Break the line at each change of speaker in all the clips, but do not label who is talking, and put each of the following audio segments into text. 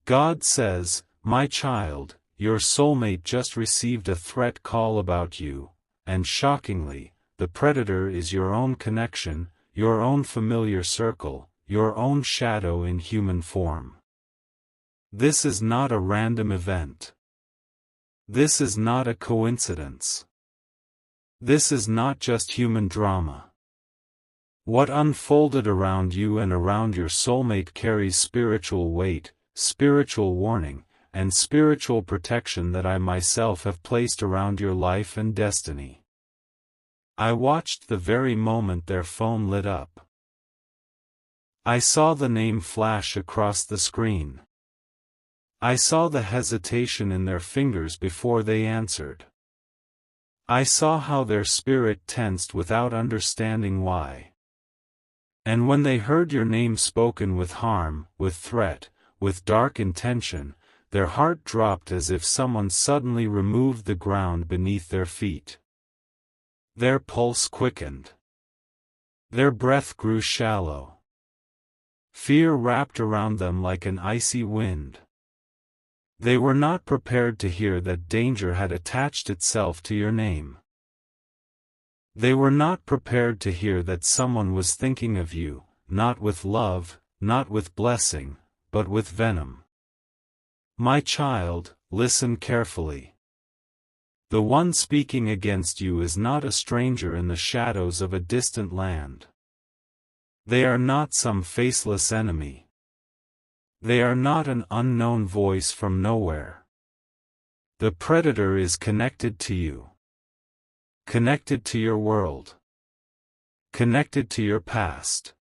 God says, "My child, your soulmate just received a threat call about you, and shockingly, the predator is your own connection, your own familiar circle, your own shadow in human form." This is not a random event. This is not a coincidence. This is not just human drama. What unfolded around you and around your soulmate carries spiritual weight, spiritual warning, and spiritual protection that I myself have placed around your life and destiny. I watched the very moment their phone lit up. I saw the name flash across the screen. I saw the hesitation in their fingers before they answered. I saw how their spirit tensed without understanding why. And when they heard your name spoken with harm, with threat, with dark intention, their heart dropped as if someone suddenly removed the ground beneath their feet. Their pulse quickened. Their breath grew shallow. Fear wrapped around them like an icy wind. They were not prepared to hear that danger had attached itself to your name. They were not prepared to hear that someone was thinking of you, not with love, not with blessing, but with venom. My child, listen carefully. The one speaking against you is not a stranger in the shadows of a distant land. They are not some faceless enemy. They are not an unknown voice from nowhere. The predator is connected to you. Connected to your world. Connected to your past.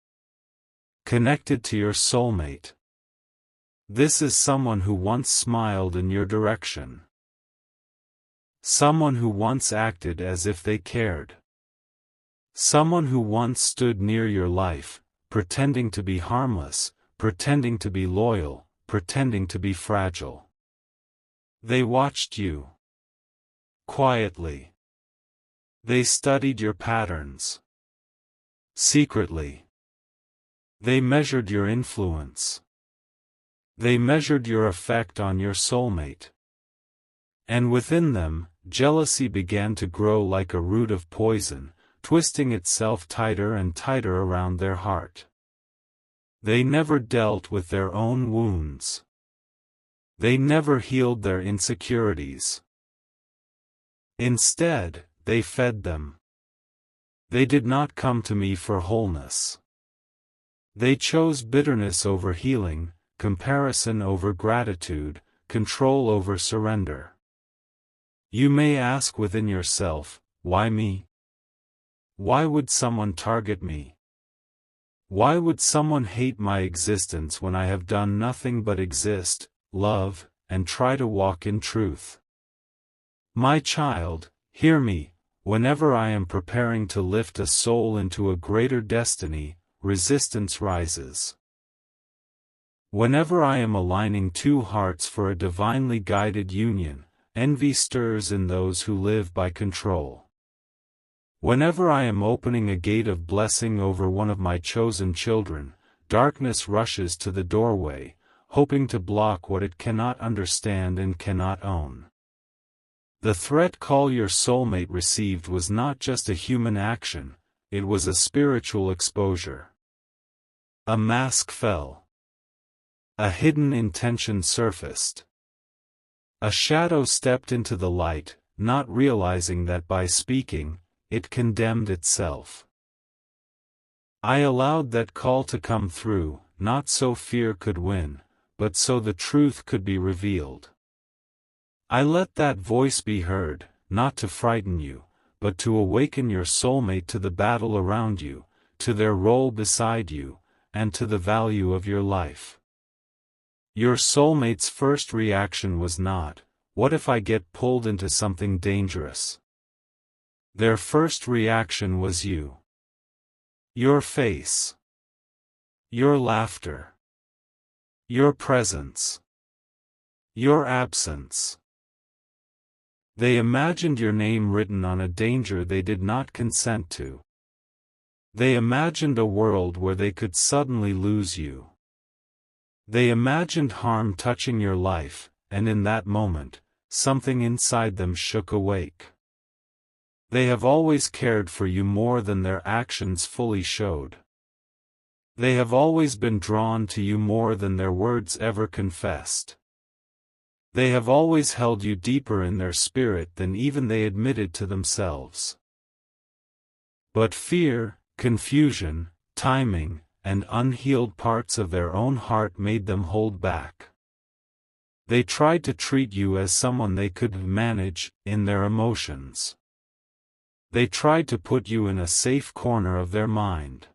Connected to your soulmate. This is someone who once smiled in your direction. Someone who once acted as if they cared. Someone who once stood near your life, pretending to be harmless, pretending to be loyal, pretending to be fragile. They watched you. Quietly. They studied your patterns. Secretly. They measured your influence. They measured your effect on your soulmate. And within them, jealousy began to grow like a root of poison, twisting itself tighter and tighter around their heart. They never dealt with their own wounds. They never healed their insecurities. Instead, they fed them. They did not come to me for wholeness. They chose bitterness over healing, comparison over gratitude, control over surrender. You may ask within yourself, why me? Why would someone target me? Why would someone hate my existence when I have done nothing but exist, love, and try to walk in truth? My child, hear me, whenever I am preparing to lift a soul into a greater destiny, resistance rises. Whenever I am aligning two hearts for a divinely guided union, envy stirs in those who live by control. Whenever I am opening a gate of blessing over one of my chosen children, darkness rushes to the doorway, hoping to block what it cannot understand and cannot own. The threat call your soulmate received was not just a human action, it was a spiritual exposure. A mask fell. A hidden intention surfaced. A shadow stepped into the light, not realizing that by speaking, it condemned itself. I allowed that call to come through, not so fear could win, but so the truth could be revealed. I let that voice be heard, not to frighten you, but to awaken your soulmate to the battle around you, to their role beside you, and to the value of your life. Your soulmate's first reaction was not, "What if I get pulled into something dangerous?" Their first reaction was you. Your face. Your laughter. Your presence. Your absence. They imagined your name written on a danger they did not consent to. They imagined a world where they could suddenly lose you. They imagined harm touching your life, and in that moment, something inside them shook awake. They have always cared for you more than their actions fully showed. They have always been drawn to you more than their words ever confessed. They have always held you deeper in their spirit than even they admitted to themselves. But fear, confusion, timing, and unhealed parts of their own heart made them hold back. They tried to treat you as someone they could manage in their emotions. They tried to put you in a safe corner of their mind.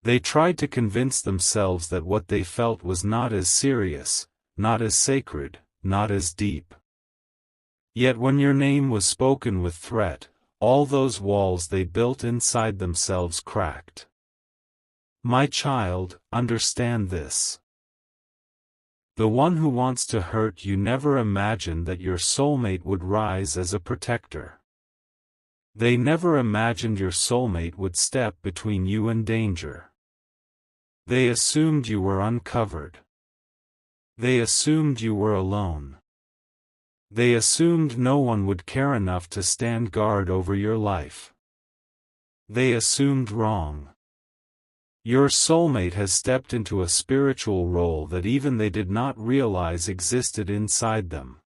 They tried to convince themselves that what they felt was not as serious, not as sacred, not as deep. Yet when your name was spoken with threat, all those walls they built inside themselves cracked. My child, understand this. The one who wants to hurt you never imagined that your soulmate would rise as a protector. They never imagined your soulmate would step between you and danger. They assumed you were uncovered. They assumed you were alone. They assumed no one would care enough to stand guard over your life. They assumed wrong. Your soulmate has stepped into a spiritual role that even they did not realize existed inside them.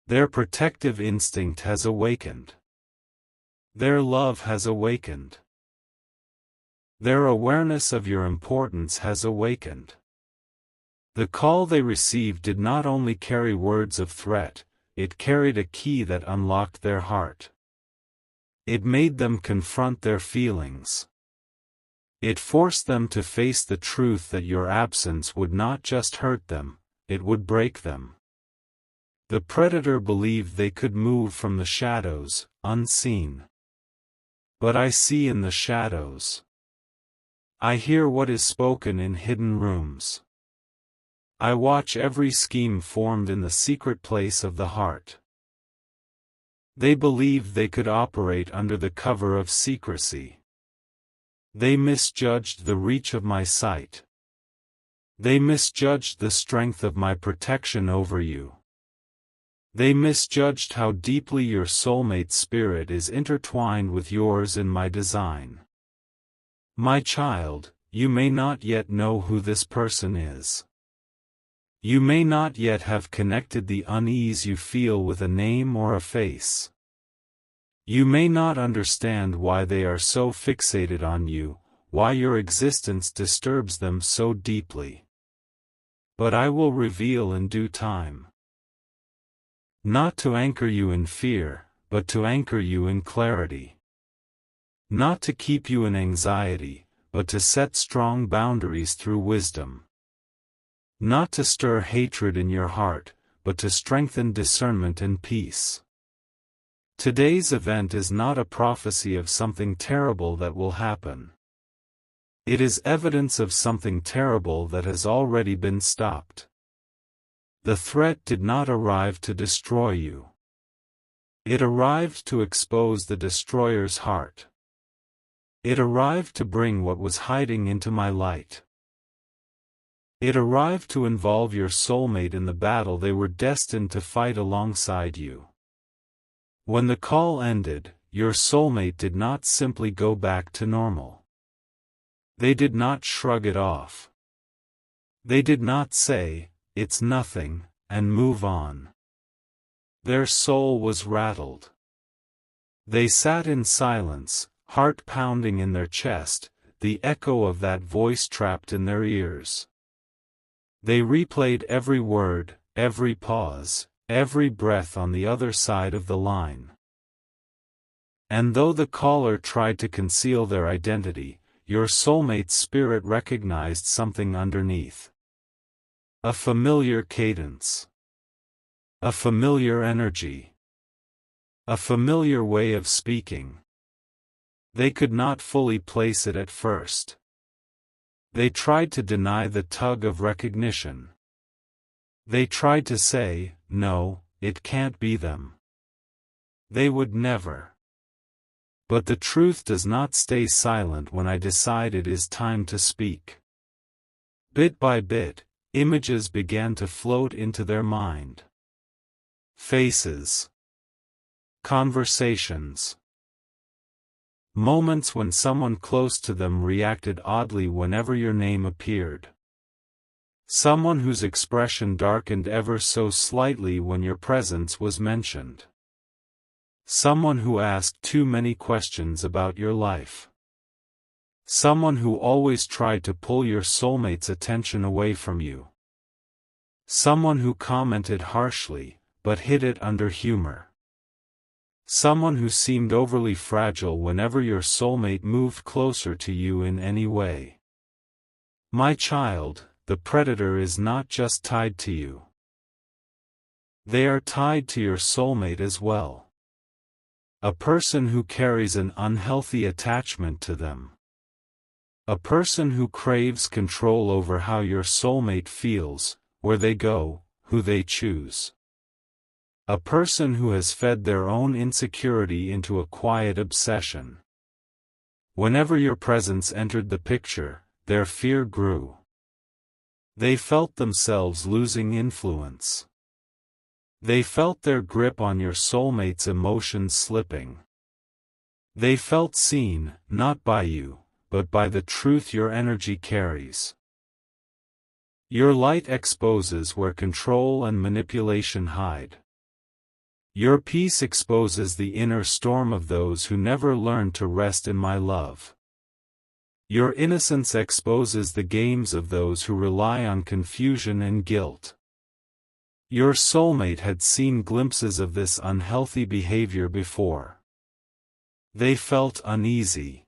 Their protective instinct has awakened. Their love has awakened. Their awareness of your importance has awakened. The call they received did not only carry words of threat, it carried a key that unlocked their heart. It made them confront their feelings. It forced them to face the truth that your absence would not just hurt them, it would break them. The predator believed they could move from the shadows, unseen. But I see in the shadows. I hear what is spoken in hidden rooms. I watch every scheme formed in the secret place of the heart. They believed they could operate under the cover of secrecy. They misjudged the reach of my sight. They misjudged the strength of my protection over you. They misjudged how deeply your soulmate's spirit is intertwined with yours in my design. My child, you may not yet know who this person is. You may not yet have connected the unease you feel with a name or a face. You may not understand why they are so fixated on you, why your existence disturbs them so deeply. But I will reveal in due time. Not to anchor you in fear, but to anchor you in clarity. Not to keep you in anxiety, but to set strong boundaries through wisdom. Not to stir hatred in your heart, but to strengthen discernment and peace. Today's event is not a prophecy of something terrible that will happen. It is evidence of something terrible that has already been stopped. The threat did not arrive to destroy you. It arrived to expose the destroyer's heart. It arrived to bring what was hiding into my light. It arrived to involve your soulmate in the battle they were destined to fight alongside you. When the call ended, your soulmate did not simply go back to normal. They did not shrug it off. They did not say, "It's nothing," and move on. Their soul was rattled. They sat in silence, heart pounding in their chest, the echo of that voice trapped in their ears. They replayed every word, every pause, every breath on the other side of the line. And though the caller tried to conceal their identity, your soulmate's spirit recognized something underneath. A familiar cadence. A familiar energy. A familiar way of speaking. They could not fully place it at first. They tried to deny the tug of recognition. They tried to say, "No, it can't be them. They would never." But the truth does not stay silent when I decide it is time to speak. Bit by bit, images began to float into their mind. Faces. Conversations. Moments when someone close to them reacted oddly whenever your name appeared. Someone whose expression darkened ever so slightly when your presence was mentioned. Someone who asked too many questions about your life. Someone who always tried to pull your soulmate's attention away from you. Someone who commented harshly, but hid it under humor. Someone who seemed overly fragile whenever your soulmate moved closer to you in any way. My child, the predator is not just tied to you. They are tied to your soulmate as well. A person who carries an unhealthy attachment to them. A person who craves control over how your soulmate feels, where they go, who they choose. A person who has fed their own insecurity into a quiet obsession. Whenever your presence entered the picture, their fear grew. They felt themselves losing influence. They felt their grip on your soulmate's emotions slipping. They felt seen, not by you, but by the truth your energy carries. Your light exposes where control and manipulation hide. Your peace exposes the inner storm of those who never learned to rest in my love. Your innocence exposes the games of those who rely on confusion and guilt. Your soulmate had seen glimpses of this unhealthy behavior before. They felt uneasy.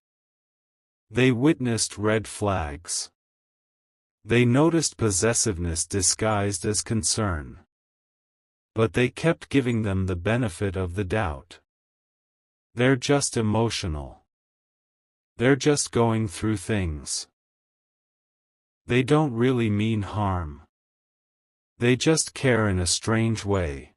They witnessed red flags. They noticed possessiveness disguised as concern. But they kept giving them the benefit of the doubt. They're just emotional. They're just going through things. They don't really mean harm. They just care in a strange way.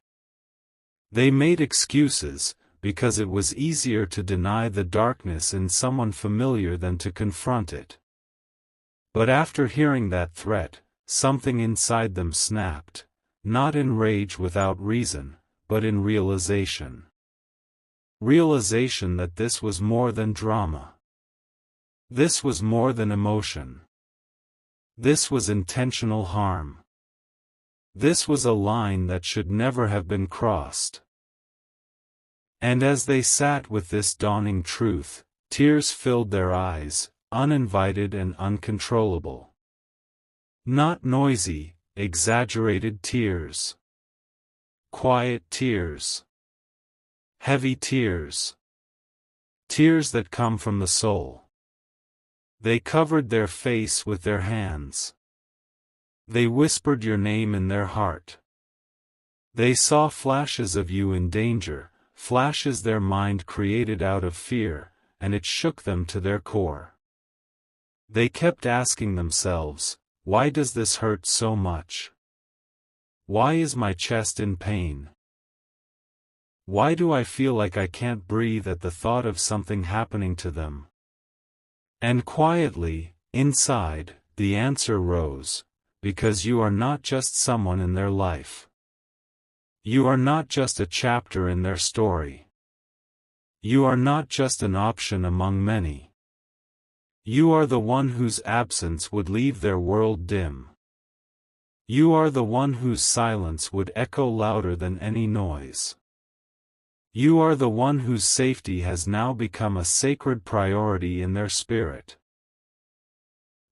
They made excuses, because it was easier to deny the darkness in someone familiar than to confront it. But after hearing that threat, something inside them snapped, not in rage without reason, but in realization. Realization that this was more than drama. This was more than emotion. This was intentional harm. This was a line that should never have been crossed. And as they sat with this dawning truth, tears filled their eyes, uninvited and uncontrollable. Not noisy, exaggerated tears. Quiet tears. Heavy tears. Tears that come from the soul. They covered their face with their hands. They whispered your name in their heart. They saw flashes of you in danger, flashes their mind created out of fear, and it shook them to their core. They kept asking themselves, why does this hurt so much? Why is my chest in pain? Why do I feel like I can't breathe at the thought of something happening to them? And quietly, inside, the answer rose, because you are not just someone in their life. You are not just a chapter in their story. You are not just an option among many. You are the one whose absence would leave their world dim. You are the one whose silence would echo louder than any noise. You are the one whose safety has now become a sacred priority in their spirit.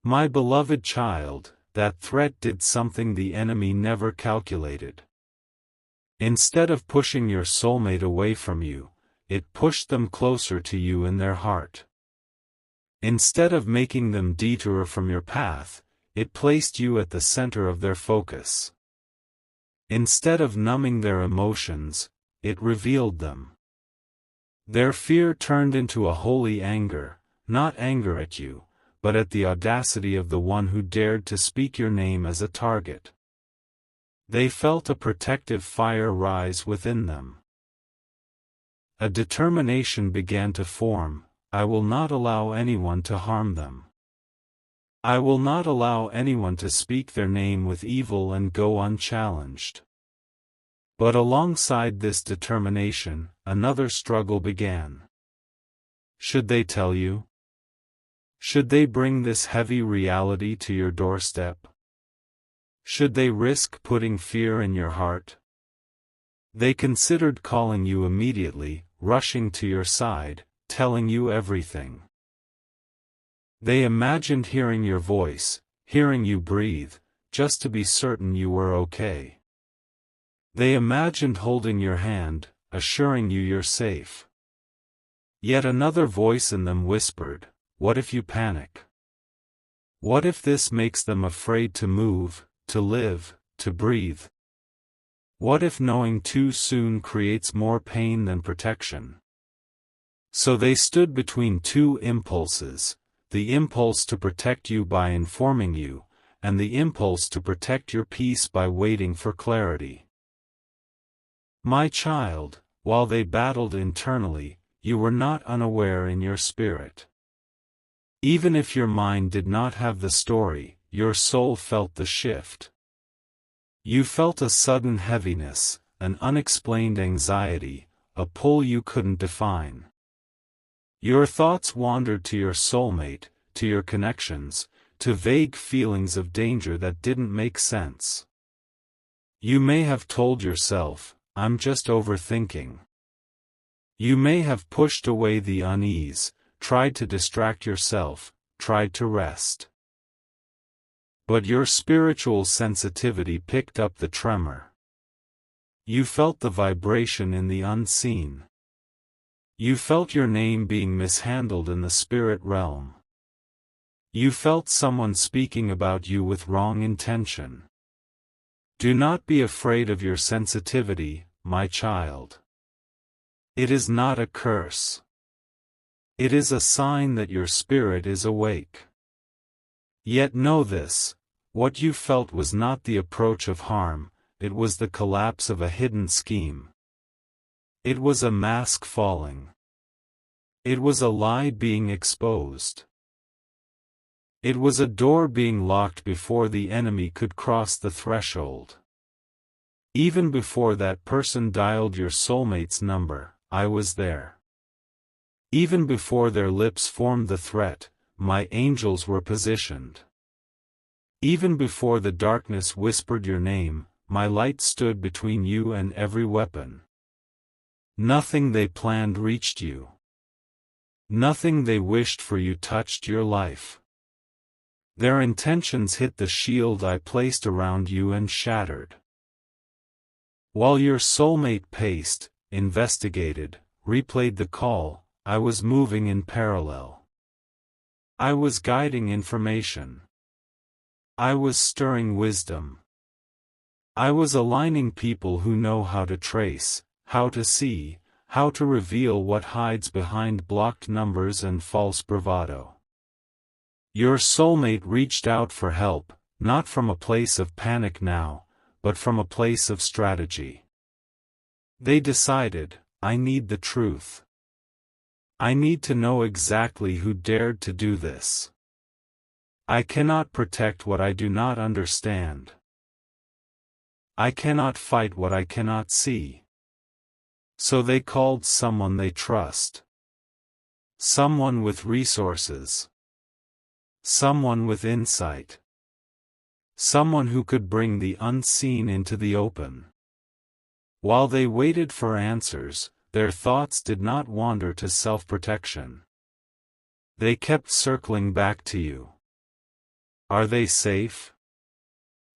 My beloved child, that threat did something the enemy never calculated. Instead of pushing your soulmate away from you, it pushed them closer to you in their heart. Instead of making them detour from your path, it placed you at the center of their focus. Instead of numbing their emotions, it revealed them. Their fear turned into a holy anger, not anger at you, but at the audacity of the one who dared to speak your name as a target. They felt a protective fire rise within them. A determination began to form, I will not allow anyone to harm them. I will not allow anyone to speak their name with evil and go unchallenged. But alongside this determination, another struggle began. Should they tell you? Should they bring this heavy reality to your doorstep? Should they risk putting fear in your heart? They considered calling you immediately, rushing to your side, telling you everything. They imagined hearing your voice, hearing you breathe, just to be certain you were okay. They imagined holding your hand, assuring you you're safe. Yet another voice in them whispered, "What if you panic? What if this makes them afraid to move, to live, to breathe? What if knowing too soon creates more pain than protection?" So they stood between two impulses, the impulse to protect you by informing you, and the impulse to protect your peace by waiting for clarity. My child, while they battled internally, you were not unaware in your spirit. Even if your mind did not have the story, your soul felt the shift. You felt a sudden heaviness, an unexplained anxiety, a pull you couldn't define. Your thoughts wandered to your soulmate, to your connections, to vague feelings of danger that didn't make sense. You may have told yourself, "I'm just overthinking." You may have pushed away the unease, tried to distract yourself, tried to rest. But your spiritual sensitivity picked up the tremor. You felt the vibration in the unseen. You felt your name being mishandled in the spirit realm. You felt someone speaking about you with wrong intention. Do not be afraid of your sensitivity, my child. It is not a curse. It is a sign that your spirit is awake. Yet know this, what you felt was not the approach of harm, it was the collapse of a hidden scheme. It was a mask falling. It was a lie being exposed. It was a door being locked before the enemy could cross the threshold. Even before that person dialed your soulmate's number, I was there. Even before their lips formed the threat, my angels were positioned. Even before the darkness whispered your name, my light stood between you and every weapon. Nothing they planned reached you. Nothing they wished for you touched your life. Their intentions hit the shield I placed around you and shattered. While your soulmate paced, investigated, replayed the call, I was moving in parallel. I was guiding information. I was stirring wisdom. I was aligning people who know how to trace, how to see, how to reveal what hides behind blocked numbers and false bravado. Your soulmate reached out for help, not from a place of panic now, but from a place of strategy. They decided, I need the truth. I need to know exactly who dared to do this. I cannot protect what I do not understand. I cannot fight what I cannot see. So they called someone they trust. Someone with resources. Someone with insight. Someone who could bring the unseen into the open. While they waited for answers, their thoughts did not wander to self-protection. They kept circling back to you. Are they safe?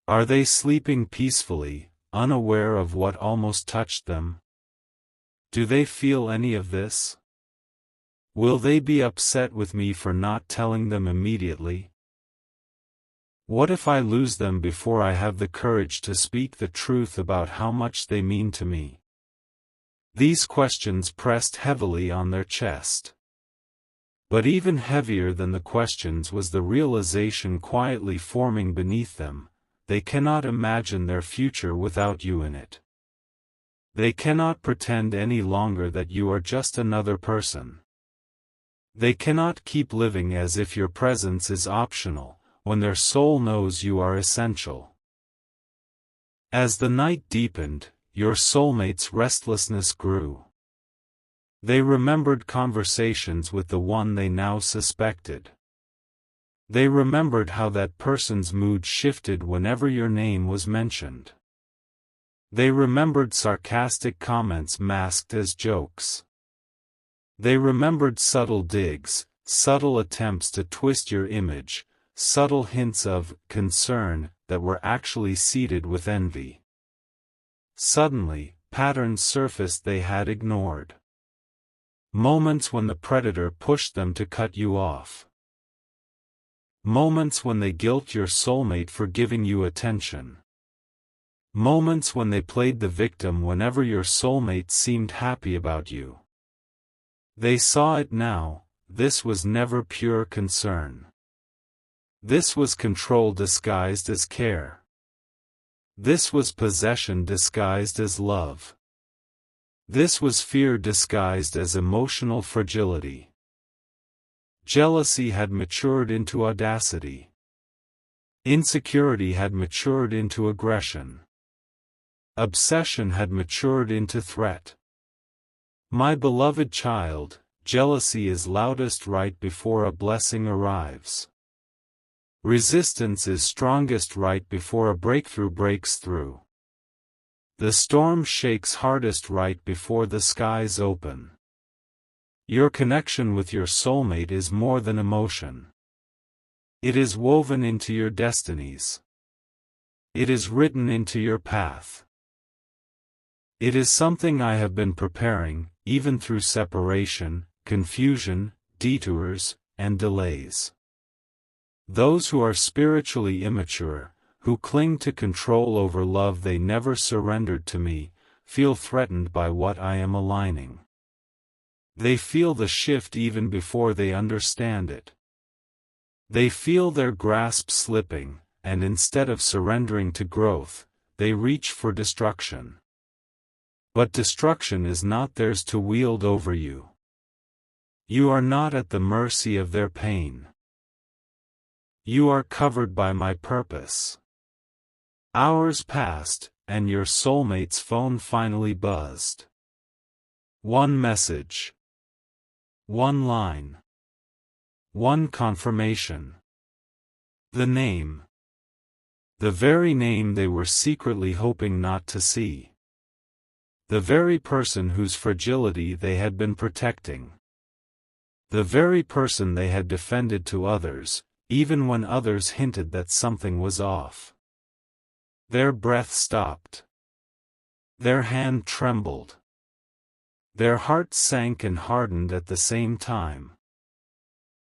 Are they sleeping peacefully, unaware of what almost touched them? Do they feel any of this? Will they be upset with me for not telling them immediately? What if I lose them before I have the courage to speak the truth about how much they mean to me? These questions pressed heavily on their chest. But even heavier than the questions was the realization quietly forming beneath them: they cannot imagine their future without you in it. They cannot pretend any longer that you are just another person. They cannot keep living as if your presence is optional, when their soul knows you are essential. As the night deepened, your soulmate's restlessness grew. They remembered conversations with the one they now suspected. They remembered how that person's mood shifted whenever your name was mentioned. They remembered sarcastic comments masked as jokes. They remembered subtle digs, subtle attempts to twist your image, subtle hints of concern that were actually seeded with envy. Suddenly, patterns surfaced they had ignored. Moments when the predator pushed them to cut you off. Moments when they guilt your soulmate for giving you attention. Moments when they played the victim whenever your soulmate seemed happy about you. They saw it now. This was never pure concern. This was control disguised as care. This was possession disguised as love. This was fear disguised as emotional fragility. Jealousy had matured into audacity. Insecurity had matured into aggression. Obsession had matured into threat. My beloved child, jealousy is loudest right before a blessing arrives. Resistance is strongest right before a breakthrough breaks through. The storm shakes hardest right before the skies open. Your connection with your soulmate is more than emotion. It is woven into your destinies. It is written into your path. It is something I have been preparing, even through separation, confusion, detours, and delays. Those who are spiritually immature, who cling to control over love they never surrendered to me, feel threatened by what I am aligning. They feel the shift even before they understand it. They feel their grasp slipping, and instead of surrendering to growth, they reach for destruction. But destruction is not theirs to wield over you. You are not at the mercy of their pain. You are covered by my purpose. Hours passed, and your soulmate's phone finally buzzed. One message. One line. One confirmation. The name. The very name they were secretly hoping not to see. The very person whose fragility they had been protecting. The very person they had defended to others, even when others hinted that something was off. Their breath stopped. Their hand trembled. Their hearts sank and hardened at the same time.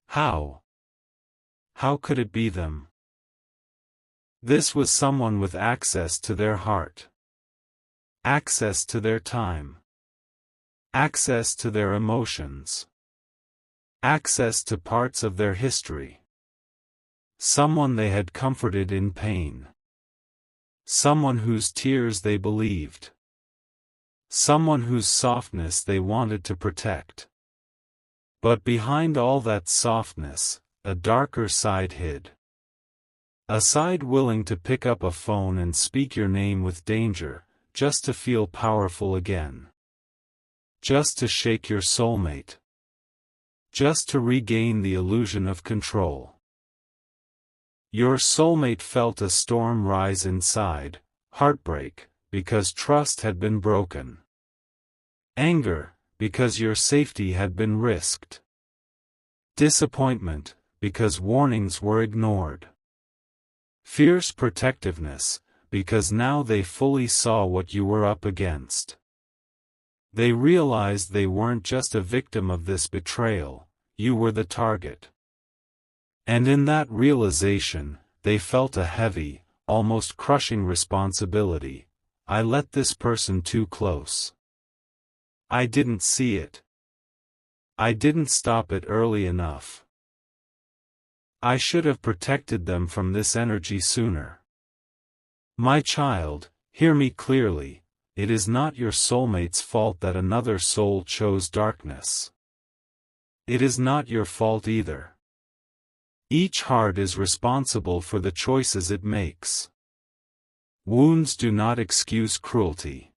How? How could it be them? This was someone with access to their heart. Access to their time. Access to their emotions. Access to parts of their history. Someone they had comforted in pain. Someone whose tears they believed. Someone whose softness they wanted to protect. But behind all that softness, a darker side hid. A side willing to pick up a phone and speak your name with danger, just to feel powerful again. Just to shake your soulmate. Just to regain the illusion of control. Your soulmate felt a storm rise inside, heartbreak, because trust had been broken. Anger, because your safety had been risked. Disappointment, because warnings were ignored. Fierce protectiveness, because now they fully saw what you were up against. They realized they weren't just a victim of this betrayal, you were the target. And in that realization, they felt a heavy, almost crushing responsibility. I let this person too close. I didn't see it. I didn't stop it early enough. I should have protected them from this energy sooner. My child, hear me clearly, it is not your soulmate's fault that another soul chose darkness. It is not your fault either. Each heart is responsible for the choices it makes. Wounds do not excuse cruelty.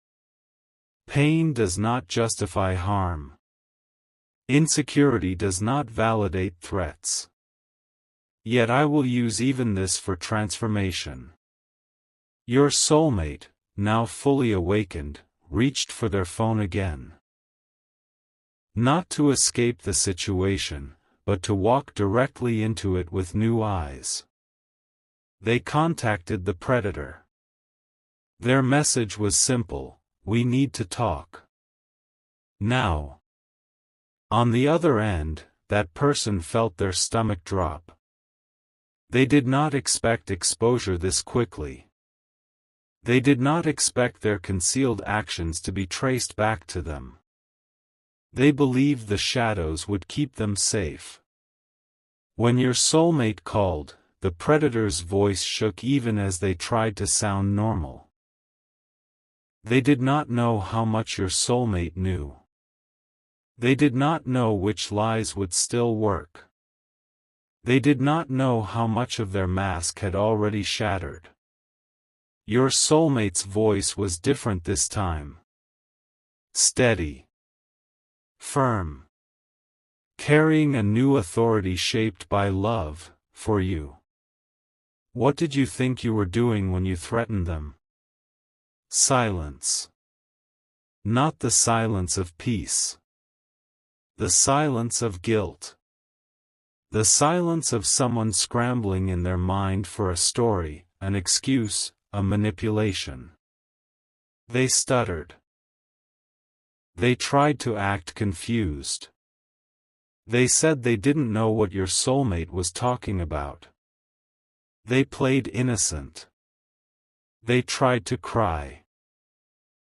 Pain does not justify harm. Insecurity does not validate threats. Yet I will use even this for transformation. Your soulmate, now fully awakened, reached for their phone again. Not to escape the situation, but to walk directly into it with new eyes. They contacted the predator. Their message was simple: we need to talk. Now. On the other end, that person felt their stomach drop. They did not expect exposure this quickly. They did not expect their concealed actions to be traced back to them. They believed the shadows would keep them safe. When your soulmate called, the predator's voice shook even as they tried to sound normal. They did not know how much your soulmate knew. They did not know which lies would still work. They did not know how much of their mask had already shattered. Your soulmate's voice was different this time. Steady. Firm. Carrying a new authority shaped by love, for you. What did you think you were doing when you threatened them? Silence. Not the silence of peace. The silence of guilt. The silence of someone scrambling in their mind for a story, an excuse, a manipulation. They stuttered. They tried to act confused. They said they didn't know what your soulmate was talking about. They played innocent. They tried to cry.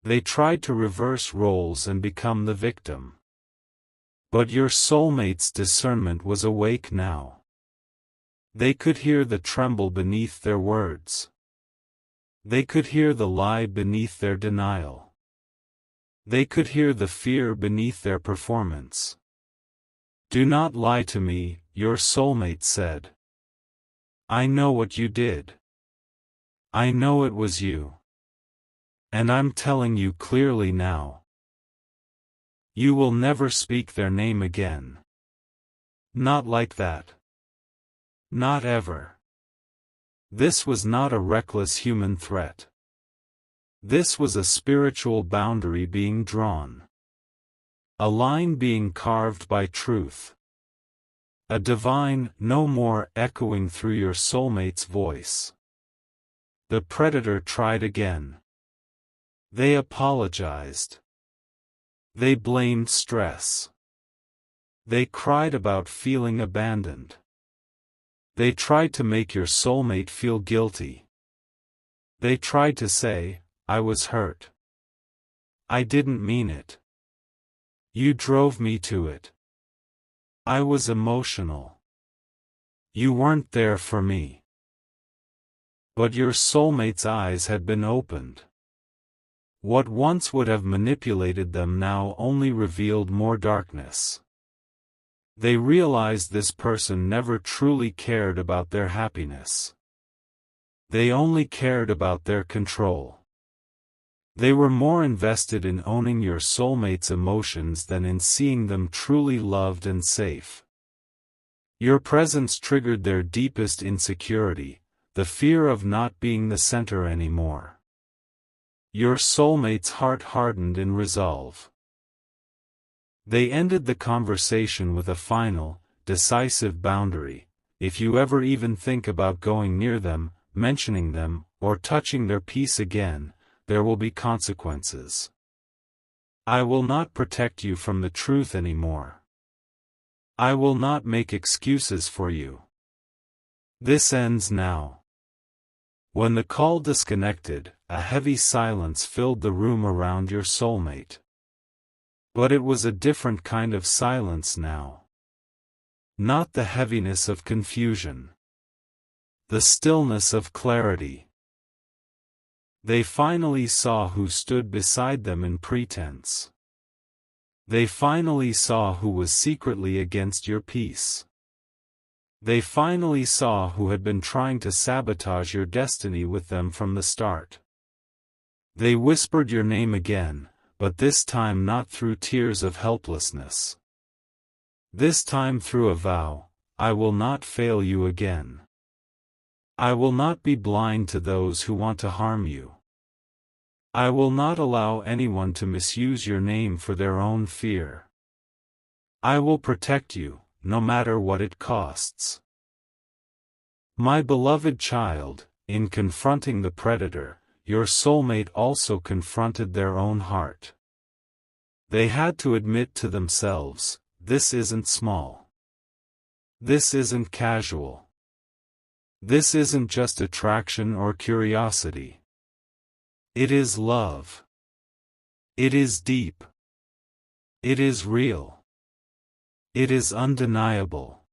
They tried to reverse roles and become the victim. But your soulmate's discernment was awake now. They could hear the tremble beneath their words. They could hear the lie beneath their denial. They could hear the fear beneath their performance. Do not lie to me, your soulmate said. I know what you did. I know it was you. And I'm telling you clearly now. You will never speak their name again. Not like that. Not ever. This was not a reckless human threat. This was a spiritual boundary being drawn. A line being carved by truth. A divine no more echoing through your soulmate's voice. The predator tried again. They apologized. They blamed stress. They cried about feeling abandoned. They tried to make your soulmate feel guilty. They tried to say, I was hurt. I didn't mean it. You drove me to it. I was emotional. You weren't there for me. But your soulmate's eyes had been opened. What once would have manipulated them now only revealed more darkness. They realized this person never truly cared about their happiness. They only cared about their control. They were more invested in owning your soulmate's emotions than in seeing them truly loved and safe. Your presence triggered their deepest insecurity, the fear of not being the center anymore. Your soulmate's heart hardened in resolve. They ended the conversation with a final, decisive boundary: if you ever even think about going near them, mentioning them, or touching their peace again, there will be consequences. I will not protect you from the truth anymore. I will not make excuses for you. This ends now. When the call disconnected, a heavy silence filled the room around your soulmate. But it was a different kind of silence now. Not the heaviness of confusion. The stillness of clarity. They finally saw who stood beside them in pretense. They finally saw who was secretly against your peace. They finally saw who had been trying to sabotage your destiny with them from the start. They whispered your name again, but this time not through tears of helplessness. This time through a vow: I will not fail you again. I will not be blind to those who want to harm you. I will not allow anyone to misuse your name for their own fear. I will protect you, no matter what it costs. My beloved child, in confronting the predator, your soulmate also confronted their own heart. They had to admit to themselves, this isn't small. This isn't casual. This isn't just attraction or curiosity. It is love. It is deep. It is real. It is undeniable.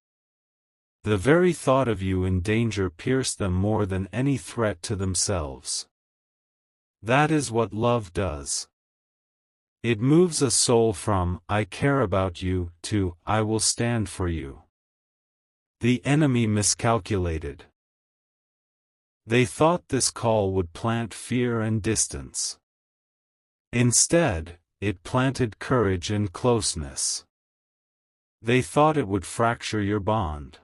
The very thought of you in danger pierced them more than any threat to themselves. That is what love does. It moves a soul from, I care about you, to, I will stand for you. The enemy miscalculated. They thought this call would plant fear and distance. Instead, it planted courage and closeness. They thought it would fracture your bond.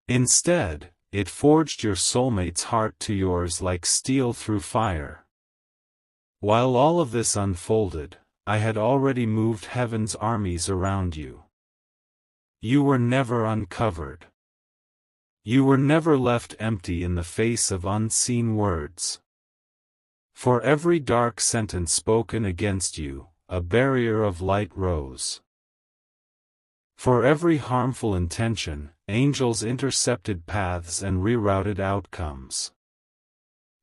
Instead, it forged your soulmate's heart to yours like steel through fire. While all of this unfolded, I had already moved heaven's armies around you. You were never uncovered. You were never left empty in the face of unseen words. For every dark sentence spoken against you, a barrier of light rose. For every harmful intention, angels intercepted paths and rerouted outcomes.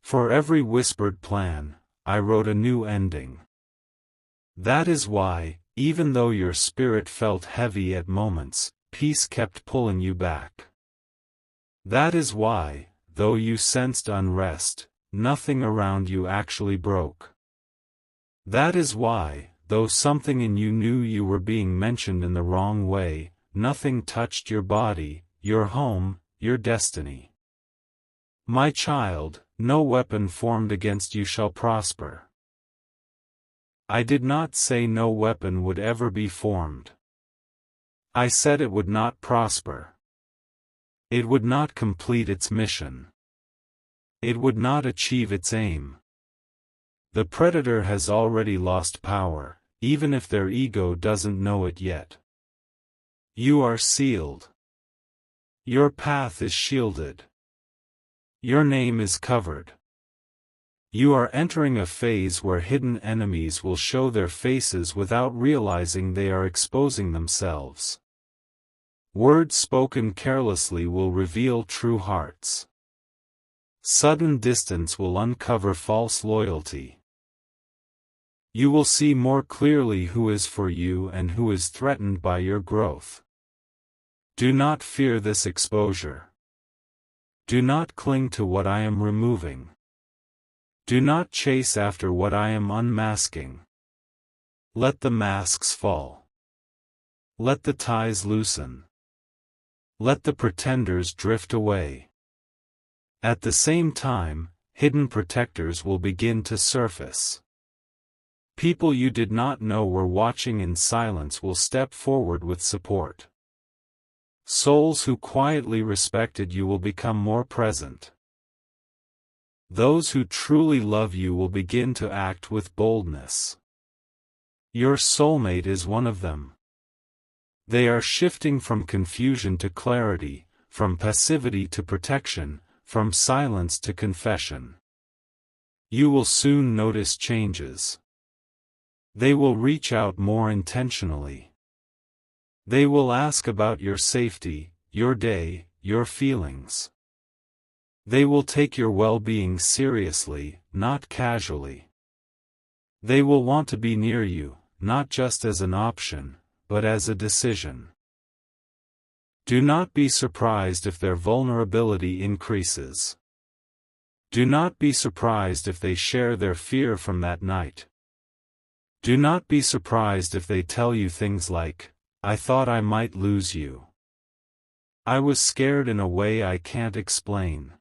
For every whispered plan, I wrote a new ending. That is why, even though your spirit felt heavy at moments, peace kept pulling you back. That is why, though you sensed unrest, nothing around you actually broke. That is why, though something in you knew you were being mentioned in the wrong way, nothing touched your body, your home, your destiny. My child, no weapon formed against you shall prosper. I did not say no weapon would ever be formed. I said it would not prosper. It would not complete its mission. It would not achieve its aim. The predator has already lost power, even if their ego doesn't know it yet. You are sealed. Your path is shielded. Your name is covered. You are entering a phase where hidden enemies will show their faces without realizing they are exposing themselves. Words spoken carelessly will reveal true hearts. Sudden distance will uncover false loyalty. You will see more clearly who is for you and who is threatened by your growth. Do not fear this exposure. Do not cling to what I am removing. Do not chase after what I am unmasking. Let the masks fall. Let the ties loosen. Let the pretenders drift away. At the same time, hidden protectors will begin to surface. People you did not know were watching in silence will step forward with support. Souls who quietly respected you will become more present. Those who truly love you will begin to act with boldness. Your soulmate is one of them. They are shifting from confusion to clarity, from passivity to protection, from silence to confession. You will soon notice changes. They will reach out more intentionally. They will ask about your safety, your day, your feelings. They will take your well-being seriously, not casually. They will want to be near you, not just as an option, but as a decision. Do not be surprised if their vulnerability increases. Do not be surprised if they share their fear from that night. Do not be surprised if they tell you things like, I thought I might lose you. I was scared in a way I can't explain.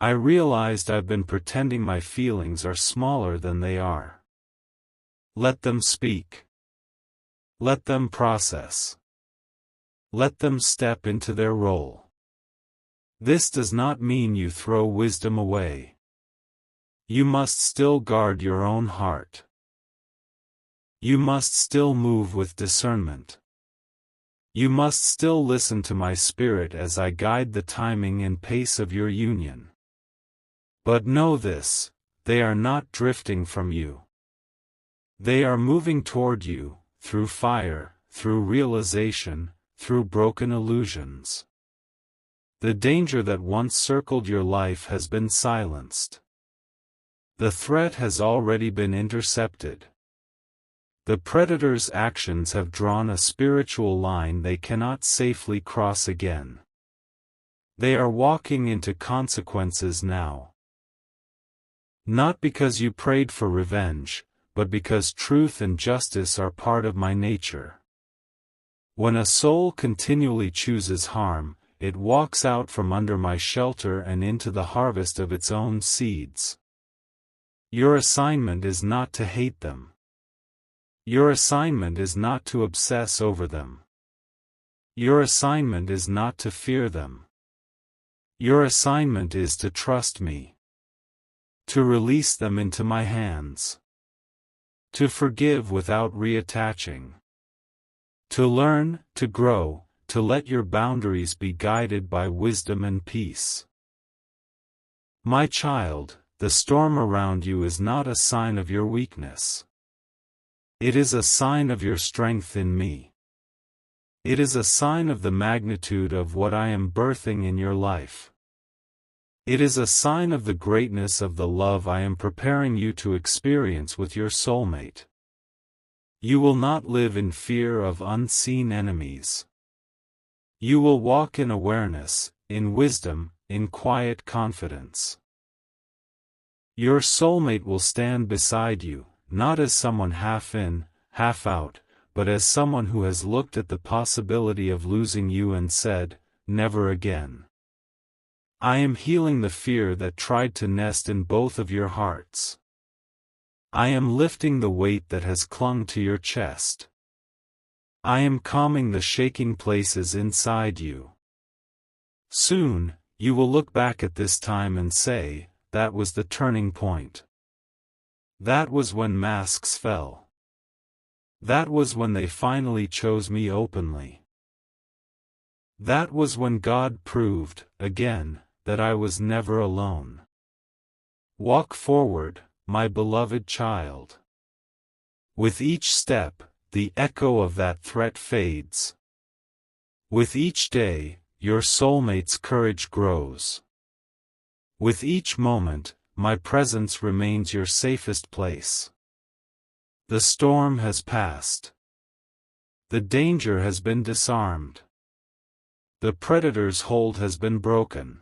I realized I've been pretending my feelings are smaller than they are. Let them speak. Let them process. Let them step into their role. This does not mean you throw wisdom away. You must still guard your own heart. You must still move with discernment. You must still listen to my spirit as I guide the timing and pace of your union. But know this, they are not drifting from you. They are moving toward you, through fire, through realization, through broken illusions. The danger that once circled your life has been silenced. The threat has already been intercepted. The predator's actions have drawn a spiritual line they cannot safely cross again. They are walking into consequences now. Not because you prayed for revenge, but because truth and justice are part of my nature. When a soul continually chooses harm, it walks out from under my shelter and into the harvest of its own seeds. Your assignment is not to hate them. Your assignment is not to obsess over them. Your assignment is not to fear them. Your assignment is to trust me. To release them into my hands. To forgive without reattaching. To learn, to grow, to let your boundaries be guided by wisdom and peace. My child, the storm around you is not a sign of your weakness. It is a sign of your strength in me. It is a sign of the magnitude of what I am birthing in your life. It is a sign of the greatness of the love I am preparing you to experience with your soulmate. You will not live in fear of unseen enemies. You will walk in awareness, in wisdom, in quiet confidence. Your soulmate will stand beside you, not as someone half in, half out, but as someone who has looked at the possibility of losing you and said, never again. I am healing the fear that tried to nest in both of your hearts. I am lifting the weight that has clung to your chest. I am calming the shaking places inside you. Soon, you will look back at this time and say, that was the turning point. That was when masks fell. That was when they finally chose me openly. That was when God proved, again, that I was never alone. Walk forward, my beloved child. With each step, the echo of that threat fades. With each day, your soulmate's courage grows. With each moment, my presence remains your safest place. The storm has passed. The danger has been disarmed. The predator's hold has been broken.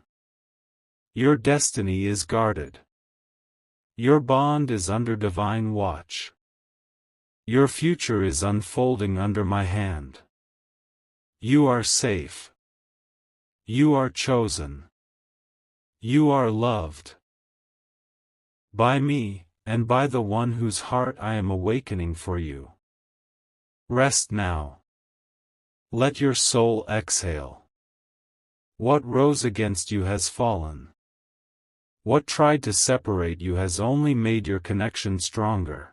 Your destiny is guarded. Your bond is under divine watch. Your future is unfolding under my hand. You are safe. You are chosen. You are loved. By me, and by the one whose heart I am awakening for you. Rest now. Let your soul exhale. What rose against you has fallen. What tried to separate you has only made your connection stronger.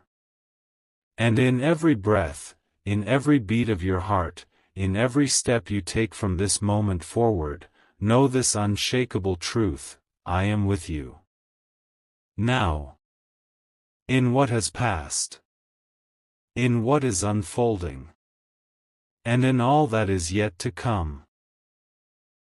And in every breath, in every beat of your heart, in every step you take from this moment forward, know this unshakable truth, I am with you. Now. In what has passed. In what is unfolding. And in all that is yet to come.